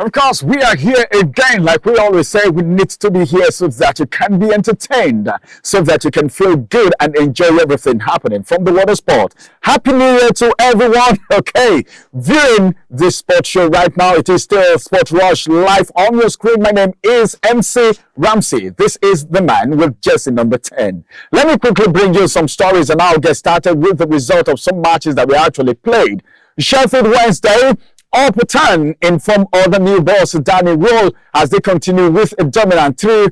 Of course, we are here again. Like we always say, we need to be here so that you can be entertained, so that you can feel good and enjoy everything happening from the world of sport. Happy New Year to everyone. Okay, viewing this sport show right now, it is still Sport Rush live on your screen. My name is MC Ramsey. This is the man with jersey number 10. Let me quickly bring you some stories and I'll get started with the result of some matches that we actually played. Sheffield Wednesday up a turn in form of the new boss Danny Rule as they continue with a dominant 3-1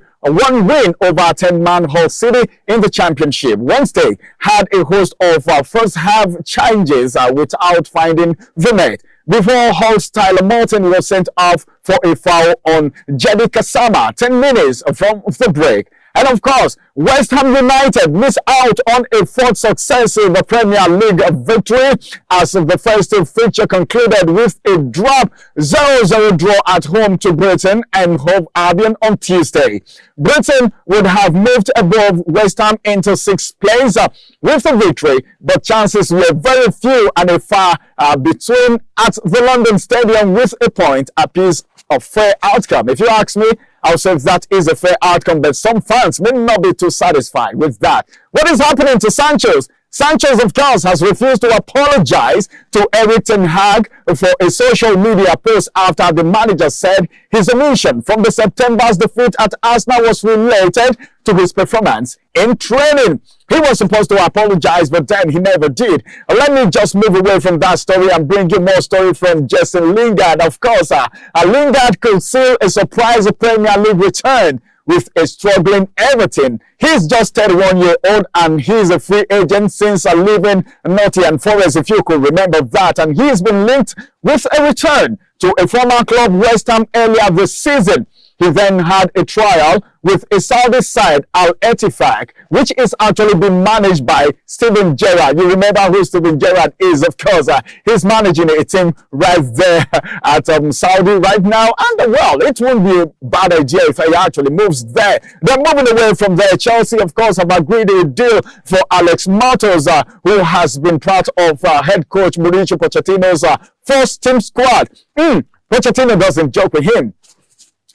win over 10-man Hull City in the championship. Wednesday had a host of first half changes without finding the net before Hull's Tyler Morton was sent off for a foul on Jedi Kasama 10 minutes from the break. And of course, West Ham United missed out on a fourth successive Premier League victory as the first fixture concluded with a drop 0-0 draw at home to Brighton and Hove Albion on Tuesday. Brighton would have moved above West Ham into 6th place with the victory, but chances were very few and a far between at the London Stadium with a point apiece of fair outcome. If you ask me, I'll say that is a fair outcome, but some fans may not be too satisfied with that. What is happening to Sanchez? Sanchez, of course, has refused to apologize to Eric Ten Hag for a social media post after the manager said his omission from the September's defeat at Arsenal was related to his performance in training. He was supposed to apologize, but then he never did. Let me just move away from that story and bring you more story from Jason Lingard. Of course, Lingard could seal a surprise Premier League return with a struggling Everton. He's just 31-year-old and he's a free agent since leaving Nottingham Forest, if you could remember that. And he's been linked with a return to a former club, West Ham, earlier this season. He then had a trial with a Saudi side, Oweleketv, which is actually being managed by Steven Gerrard. You remember who Steven Gerrard is, of course. He's managing a team right there at Saudi right now. And, well, it won't be a bad idea if he actually moves there. They're moving away from there. Chelsea, of course, have agreed a deal for Alex Matos, who has been part of head coach Mauricio Pochettino's first team squad. Pochettino doesn't joke with him.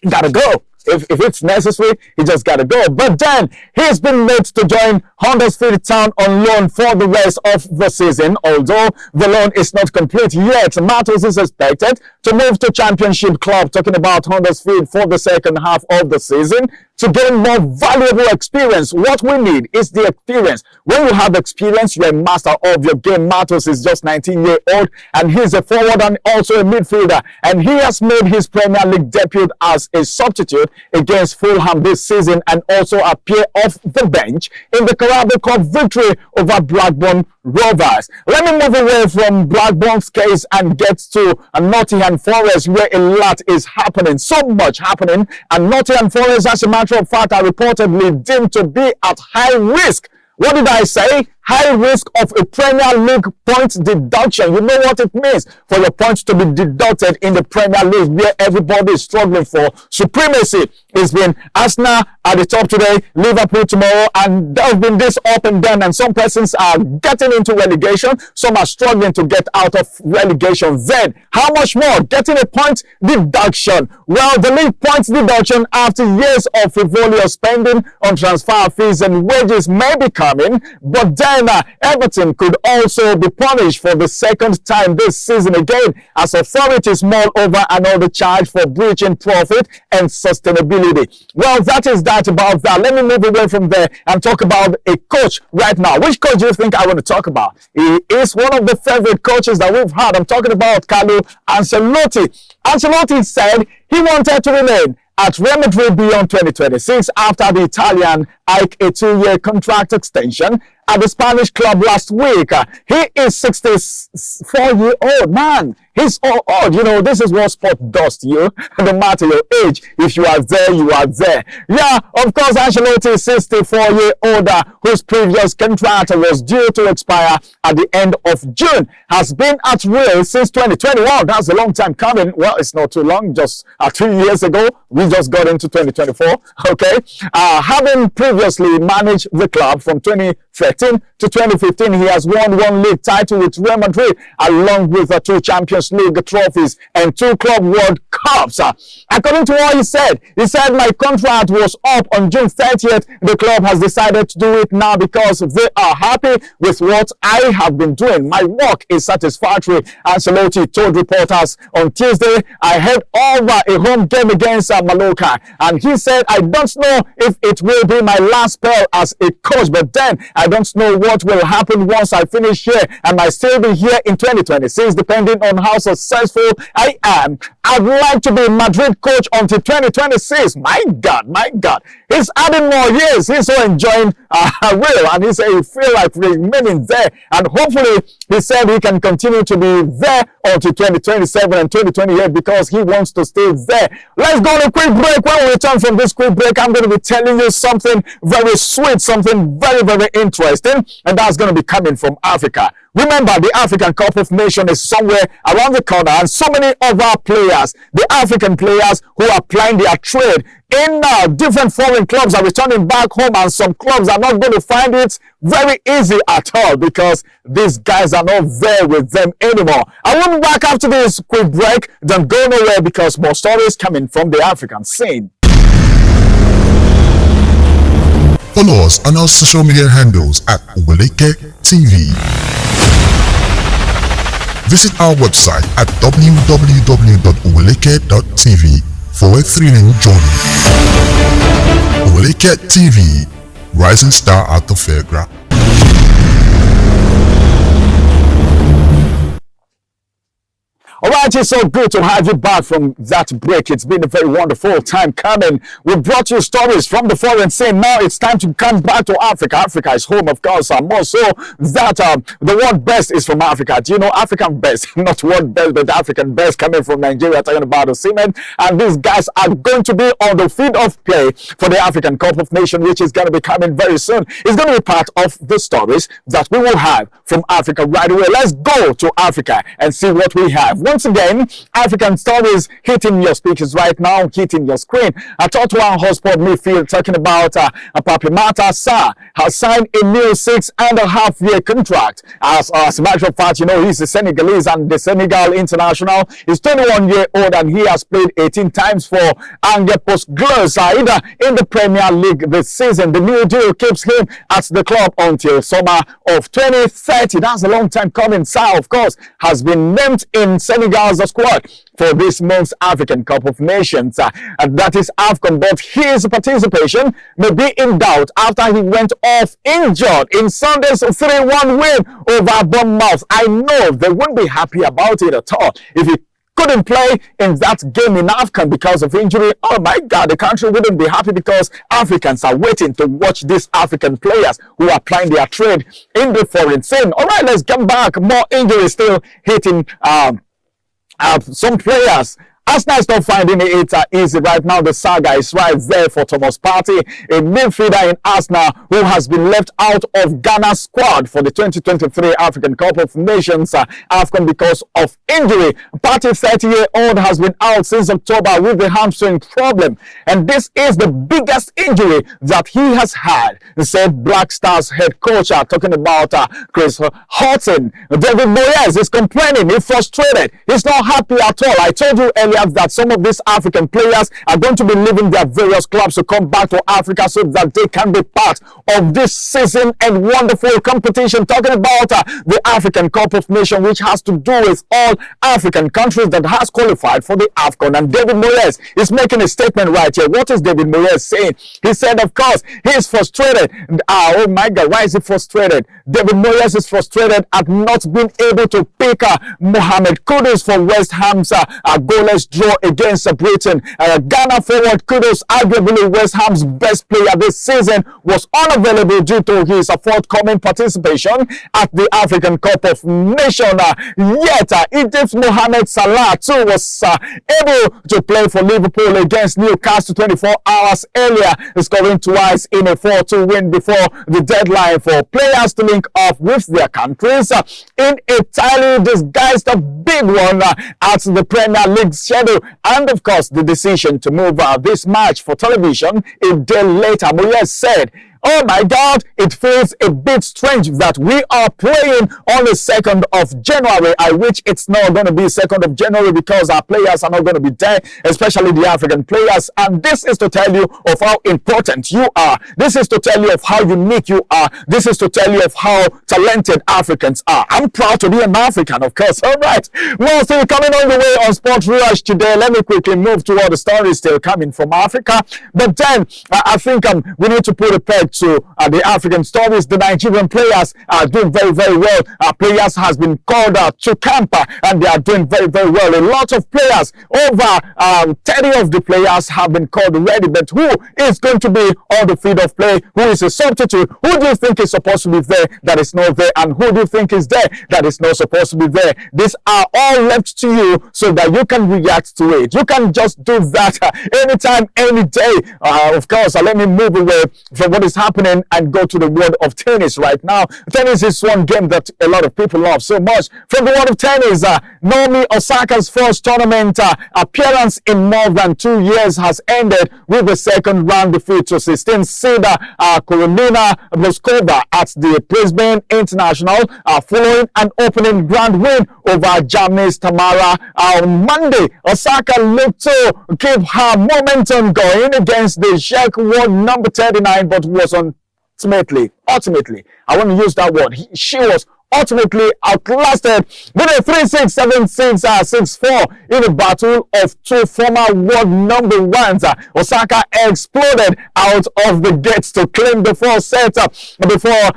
Gotta go. If it's necessary, he just gotta go. But then he's been made to join Huddersfield Town on loan for the rest of the season. Although the loan is not complete yet, Matos is expected to move to Championship club, talking about Huddersfield, for the second half of the season to gain more valuable experience. What we need is the experience. When you have experience, you're a master of your game. Matos is just 19-year-old and he's a forward and also a midfielder. And he has made his Premier League debut as a substitute against Fulham this season and also appear off the bench in the Carabao Cup victory over Blackburn Rovers. Let me move away from Blackburn's case and get to Nottingham Forest, where a lot is happening, so much happening. And Nottingham Forest, as a matter of fact, are reportedly deemed to be at high risk. What did I say? High risk of a Premier League points deduction. You know what it means for your points to be deducted in the Premier League, where everybody is struggling for supremacy. It's been Arsenal at the top today, Liverpool tomorrow, and there's been this up and down, and some persons are getting into relegation, some are struggling to get out of relegation. Then, how much more? Getting a point deduction. Well, the league points deduction after years of frivolous spending on transfer fees and wages may be coming, but then Everton could also be punished for the second time this season again, as authorities mull over another charge for breaching profit and sustainability. Well, that is that about that. Let me move away from there and talk about a coach right now. Which coach do you think I want to talk about? He is one of the favorite coaches that we've had. I'm talking about Carlo Ancelotti. Ancelotti said he wanted to remain at Real Madrid beyond 2026 after the Italian hiked a 2-year contract extension at the Spanish club last week. He is 64-year-old man. He's all old. You know, this is what sport does to you, no matter your age. If you are there, you are there. Yeah, of course, Ancelotti is 64-year-old whose previous contract was due to expire at the end of June, has been at Real since 2021. That's a long time coming. Well, it's not too long, just 3 years ago. We just got into 2024, okay? Having previously managed the club from 2013 2013 to 2015, he has won 1 league title with Real Madrid, along with 2 Champions League trophies and 2 Club World Cups. According to what he said my contract was up on June 30th. The club has decided to do it now because they are happy with what I have been doing. My work is satisfactory, Ancelotti told reporters on Tuesday. I head over a home game against Mallorca, and he said, I don't know if it will be my last spell as a coach, but then I don't know what will happen once I finish here. I might still be here in 2026, depending on how successful I am. I'd like to be Madrid coach until 2026. My God. He's adding more years. He's so enjoying Real, and he said he feel like remaining there. And hopefully, he said he can continue to be there until 2027 and 2028 because he wants to stay there. Let's go on a quick break. When we return from this quick break, I'm going to be telling you something very sweet, something very, very interesting, and that's going to be coming from Africa. Remember, the African Cup of Nations is somewhere around the corner, and so many of our players, the African players who are plying their trade in different foreign clubs, are returning back home, and some clubs are not going to find it very easy at all because these guys are not there with them anymore. I will be back after this quick break. Don't go nowhere because more stories coming from the African scene. Follow us on our social media handles at Oweleketv. Visit our website at www.oweleketv for a thrilling journey. Oweleketv, rising star at the fairground. All right, it's so good to have you back from that break. It's been a very wonderful time coming. We brought you stories from the foreign scene. Now it's time to come back to Africa. Africa is home, of course. More so that the world best is from Africa. Do you know African best? Not world best, but African best coming from Nigeria, talking about the cement. And these guys are going to be on the field of play for the African Cup of Nations, which is going to be coming very soon. It's going to be part of the stories that we will have from Africa right away. Let's go to Africa and see what we have. Once again, African stories hitting your speakers right now, hitting your screen. A Tottenham Hotspur midfield talking about Papimata Sarr has signed a new 6.5-year contract. As a matter of fact, you know, he's a Senegalese and the Senegal international. He's 21-year-old and he has played 18 times for Angers side in the Premier League this season. The new deal keeps him at the club until summer of 2030. That's a long time coming. Sarr, of course, has been named in Senegal's squad for this month's African Cup of Nations. And that is AFCON, but his participation may be in doubt after he went off injured in Sunday's 3-1 win over Bournemouth. I know they wouldn't be happy about it at all if he couldn't play in that game in AFCON because of injury. Oh my God, the country wouldn't be happy because Africans are waiting to watch these African players who are plying their trade in the foreign scene. All right, let's come back. More injuries still hitting some players. Arsenal is not finding it easy right now. The saga is right there for Thomas Partey, a midfielder in Arsenal who has been left out of Ghana's squad for the 2023 African Cup of Nations AFCON because of injury. Partey, 30-year-old, has been out since October with the hamstring problem, and this is the biggest injury that he has had, said Black Stars head coach, talking about Chris Houghton. David Moyes is complaining, he's frustrated, he's not happy at all. I told you earlier that some of these African players are going to be leaving their various clubs to come back to Africa so that they can be part of this season and wonderful competition. Talking about the African Cup of Nations, which has to do with all African countries that has qualified for the AFCON. And David Moyes is making a statement right here. What is David Moyes saying? He said, of course, he is frustrated. Oh my God, why is he frustrated? David Moyes is frustrated at not being able to pick Mohamed Kudus for West Ham's goalless draw against Britain. Ghana forward Kudus, arguably West Ham's best player this season, was unavailable due to his forthcoming participation at the African Cup of Nations. Yet, Egypt's Mohamed Salah too was able to play for Liverpool against Newcastle 24 hours earlier, scoring twice in a 4-2 win before the deadline for players to link up with their countries in a tightly disguised big one at the Premier League schedule. And of course, the decision to move this match for television a day later. Moyes said Oh my God, it feels a bit strange that we are playing on the 2nd of January. I wish it's not going to be 2nd of January because our players are not going to be there, especially the African players. And this is to tell you of how important you are. This is to tell you of how unique you are. This is to tell you of how talented Africans are. I'm proud to be an African, of course. All right. More still coming on the way on Sport Rush today. Let me quickly move to all the stories still coming from Africa. But then I think we need to put a peg to the African stories. The Nigerian players are doing very, very well. Players has been called to camp and they are doing very, very well. A lot of players, over 30 of the players have been called ready. But who is going to be on the field of play? Who is a substitute? Who do you think is supposed to be there that is not there? And who do you think is there that is not supposed to be there? These are all left to you so that you can react to it. You can just do that anytime, any day. Of course, let me move away from what is happening and go to the world of tennis right now. Tennis is one game that a lot of people love so much. From the world of tennis, Naomi Osaka's first tournament appearance in more than 2 years has ended with a second round defeat to 16th seed Karolina Pliskova at the Brisbane International, following an opening grand win over Germany's Tamara on Monday. Osaka looked to keep her momentum going against the Czech world number 39, but was ultimately, I want to use that word, she was ultimately outlasted with a 3-6, 7-6, 6-4 in a battle of two former world number ones. Osaka exploded out of the gates to claim the first set before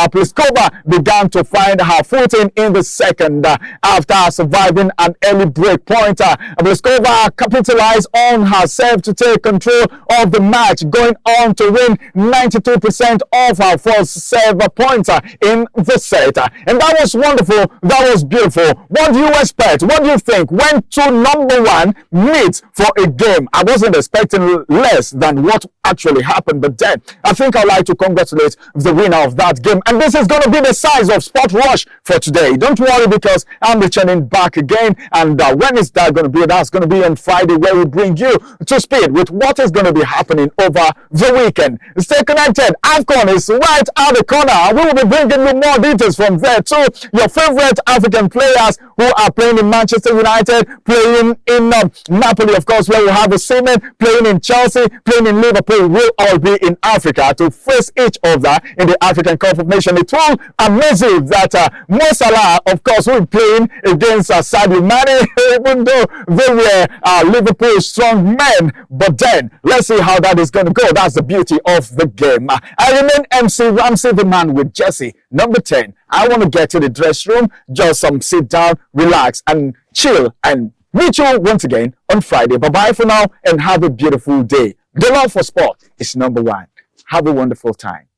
Pliskova began to find her footing in the second. After surviving an early break point, Pliskova capitalized on herself to take control of the match, going on to win 92% of her first serve points in the set. And that was wonderful. That was beautiful. What do you expect? What do you think when two number one meet for a game? I wasn't expecting less than what actually happened, but then I think I'd like to congratulate the winner of that game. And this is going to be the size of Sport Rush for today. Don't worry, because I'm returning back again. And when is that going to be? That's going to be on Friday, where we bring you to speed with what is going to be happening over the weekend. Stay connected. AFCON is right at the corner. We will be bringing you more details from there too. Your favorite African players who are playing in Manchester United, playing in Napoli, of course, where we have a Seaman, playing in Chelsea, playing in Liverpool, will all be in Africa to face each other in the African Cup of Nations. It will amaze you that Mo Salah, of course, will be playing against Sadio Mane, even though they were Liverpool strong men. But then, let's see how that is going to go. That's the beauty of the game. I remain MC Ramsey, the man with Jesse, number 10. I want to get to the dressing room, just sit down, relax, and chill, and meet you once again on Friday. Bye-bye for now, and have a beautiful day. The love for sport is number one. Have a wonderful time.